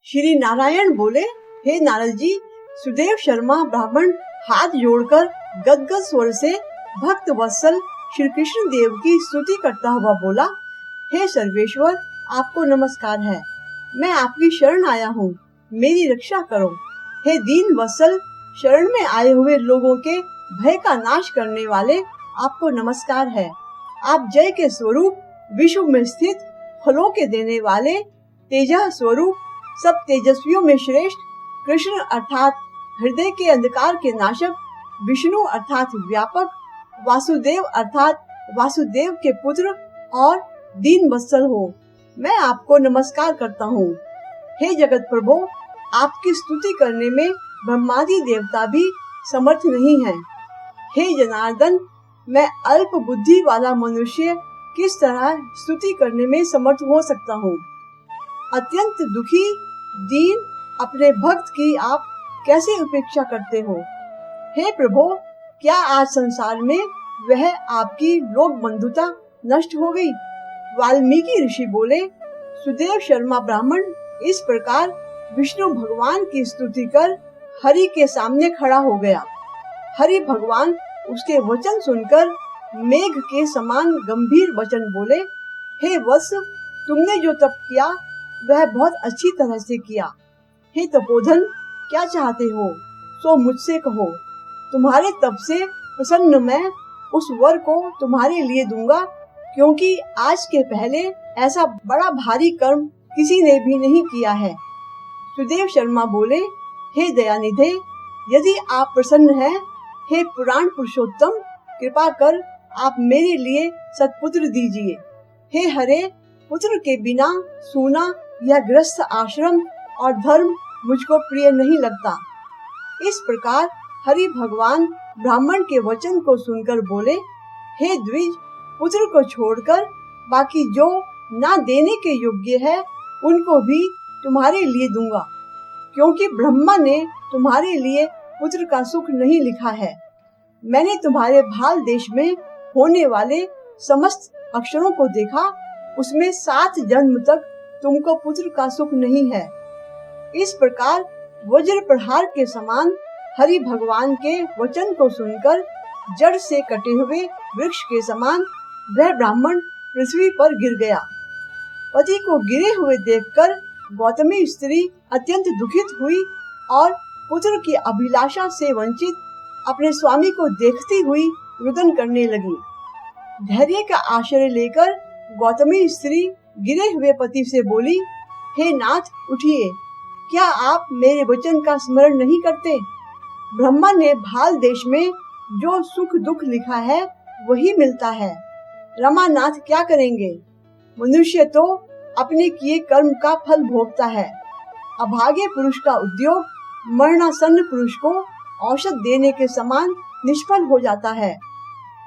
श्री नारायण बोले, हे नारद जी, सुदेव शर्मा ब्राह्मण हाथ जोड़कर गदगद स्वर से भक्त वत्सल श्री कृष्ण देव की स्तुति करता हुआ बोला, हे सर्वेश्वर, आपको नमस्कार है। मैं आपकी शरण आया हूँ, मेरी रक्षा करो। हे दीन वत्सल, शरण में आए हुए लोगों के भय का नाश करने वाले, आपको नमस्कार है। आप जय के स्वरूप, विश्व में स्थित फलों के देने वाले, तेजः स्वरूप, सब तेजस्वियों में श्रेष्ठ कृष्ण अर्थात हृदय के अंधकार के नाशक, विष्णु अर्थात व्यापक, वासुदेव अर्थात वासुदेव के पुत्र और दीन वत्सल हो। मैं आपको नमस्कार करता हूँ। हे जगत प्रभु, आपकी स्तुति करने में ब्रह्मादि देवता भी समर्थ नहीं है। हे जनार्दन, मैं अल्प बुद्धि वाला मनुष्य किस तरह स्तुति करने में समर्थ हो सकता हूँ। अत्यंत दुखी दीन अपने भक्त की आप कैसे उपेक्षा करते हो। हे प्रभु, क्या आज संसार में वह आपकी लोक बंधुता नष्ट हो गई। वाल्मीकि ऋषि बोले, सुदेव शर्मा ब्राह्मण इस प्रकार विष्णु भगवान की स्तुति कर हरि के सामने खड़ा हो गया। हरि भगवान उसके वचन सुनकर मेघ के समान गंभीर वचन बोले, हे वत्स, तुमने जो तप किया वह बहुत अच्छी तरह से किया। हे तपोधन, क्या चाहते हो सो मुझसे कहो। तुम्हारे तप से प्रसन्न मैं उस वर को तुम्हारे लिए दूंगा, क्योंकि आज के पहले ऐसा बड़ा भारी कर्म किसी ने भी नहीं किया है। सुदेव शर्मा बोले, हे दयानिधे, यदि आप प्रसन्न हैं, हे पुराण पुरुषोत्तम, कृपा कर आप मेरे लिए सत्पुत्र दीजिए। हे हरे, पुत्र के बिना सूना यह गृहस्थ आश्रम और धर्म मुझको प्रिय नहीं लगता। इस प्रकार हरि भगवान ब्राह्मण के वचन को सुनकर बोले, हे द्विज, पुत्र को छोड़कर बाकी जो ना देने के योग्य है उनको भी तुम्हारे लिए दूंगा, क्योंकि ब्रह्मा ने तुम्हारे लिए पुत्र का सुख नहीं लिखा है। मैंने तुम्हारे भाल देश में होने वाले समस्त अक्षरों को देखा, उसमें 7 जन्म तक तुमको पुत्र का सुख नहीं है। इस प्रकार वज्र प्रहार के समान हरि भगवान के वचन को सुनकर जड़ से कटे हुए वृक्ष के समान वह ब्राह्मण पृथ्वी पर गिर गया। पति को गिरे हुए देखकर गौतमी स्त्री अत्यंत दुखित हुई और पुत्र की अभिलाषा से वंचित अपने स्वामी को देखती हुई रुदन करने लगी। धैर्य का आश्रय लेकर गौतमी स्त्री गिरे हुए पति से बोली, हे नाथ, उठिए, क्या आप मेरे वचन का स्मरण नहीं करते। ब्रह्मा ने भाल देश में जो सुख दुख लिखा है वही मिलता है। रमानाथ क्या करेंगे। मनुष्य तो अपने किए कर्म का फल भोगता है। अभागे पुरुष का उद्योग मरणासन्न पुरुष को औषध देने के समान निष्फल हो जाता है।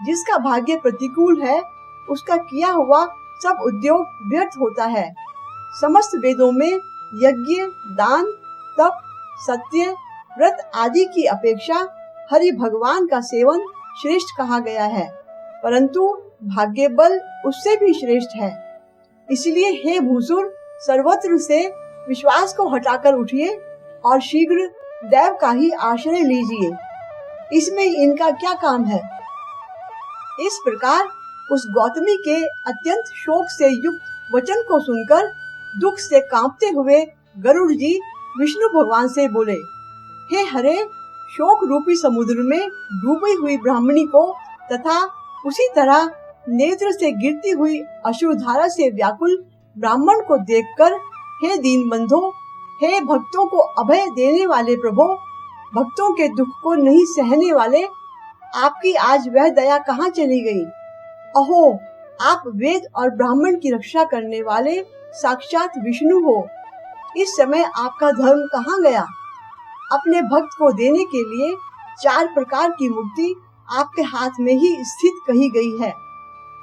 जिसका भाग्य प्रतिकूल है उसका किया हुआ सब उद्योग व्यर्थ होता है। समस्त वेदों में यज्ञ, दान, तप, सत्य, व्रत आदि की अपेक्षा हरि भगवान का सेवन श्रेष्ठ कहा गया है, परंतु भाग्य बल उससे भी श्रेष्ठ है। इसलिए हे भूसुर, सर्वत्र से विश्वास को हटाकर उठिए और शीघ्र देव का ही आश्रय लीजिए। इसमें इनका क्या काम है। इस प्रकार उस गौतमी के अत्यंत शोक से युक्त वचन को सुनकर दुख से कांपते हुए गरुड़ जी विष्णु भगवान से बोले, हे हरे, शोक रूपी समुद्र में डूबी हुई ब्राह्मणी को तथा उसी तरह नेत्र से गिरती हुई अश्रुधारा से व्याकुल ब्राह्मण को देखकर, हे दीन बंधो, हे भक्तों को अभय देने वाले प्रभु, भक्तों के दुख को नहीं सहने वाले, आपकी आज वह दया कहाँ चली गई। अहो, आप वेद और ब्राह्मण की रक्षा करने वाले साक्षात विष्णु हो। इस समय आपका धर्म कहाँ गया। अपने भक्त को देने के लिए 4 प्रकार की मुक्ति आपके हाथ में ही स्थित कही गई है,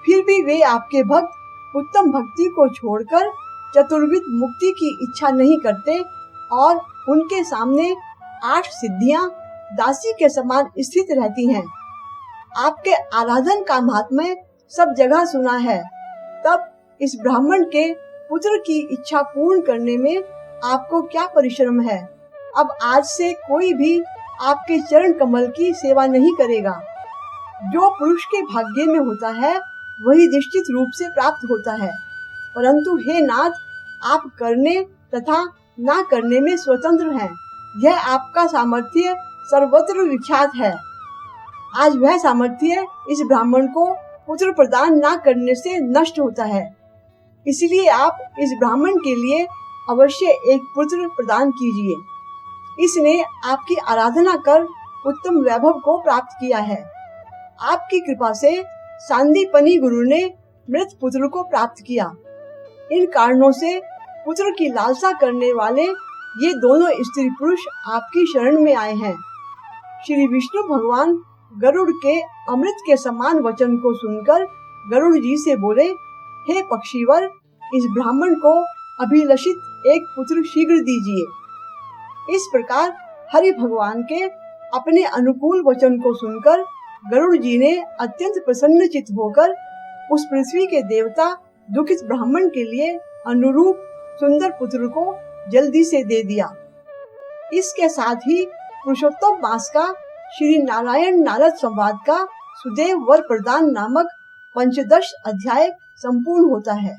फिर भी वे आपके भक्त उत्तम भक्ति को छोड़कर चतुर्विध मुक्ति की इच्छा नहीं करते और उनके सामने 8 सिद्धियां दासी के समान स्थित रहती हैं। आपके आराधन का महात्म्य सब जगह सुना है। तब इस ब्राह्मण के पुत्र की इच्छा पूर्ण करने में आपको क्या परिश्रम है। अब आज से कोई भी आपके चरण कमल की सेवा नहीं करेगा। जो पुरुष के भाग्य में होता है वही निश्चित रूप से प्राप्त होता है, परंतु हे नाथ, आप करने तथा ना करने में स्वतंत्र हैं। यह आपका सामर्थ्य सर्वत्र विख्यात है। आज वह सामर्थ्य इस ब्राह्मण को पुत्र प्रदान ना करने से नष्ट होता है। इसलिए आप इस ब्राह्मण के लिए अवश्य एक पुत्र प्रदान कीजिए। इसने आपकी आराधना कर उत्तम वैभव को प्राप्त किया है। आपकी कृपा से सांदीपनी गुरु ने मृत पुत्र को प्राप्त किया। इन कारणों से पुत्र की लालसा करने वाले ये दोनों स्त्री पुरुष आपकी शरण में आए हैं। श्री विष्णु भगवान गरुड़ के अमृत के समान वचन को सुनकर गरुड़ जी से बोले, हे पक्षीवर, इस ब्राह्मण को अभिलषित एक पुत्र शीघ्र दीजिए। इस प्रकार हरि भगवान के अपने अनुकूल वचन को सुनकर गरुड़ जी ने अत्यंत प्रसन्नचित्त होकर उस पृथ्वी के देवता दुखित ब्राह्मण के लिए अनुरूप सुंदर पुत्र को जल्दी से दे दिया। इसके साथ ही पुरुषोत्तम मास का श्री नारायण नारद संवाद का सुदेव वर प्रदान नामक 15 अध्याय संपूर्ण होता है।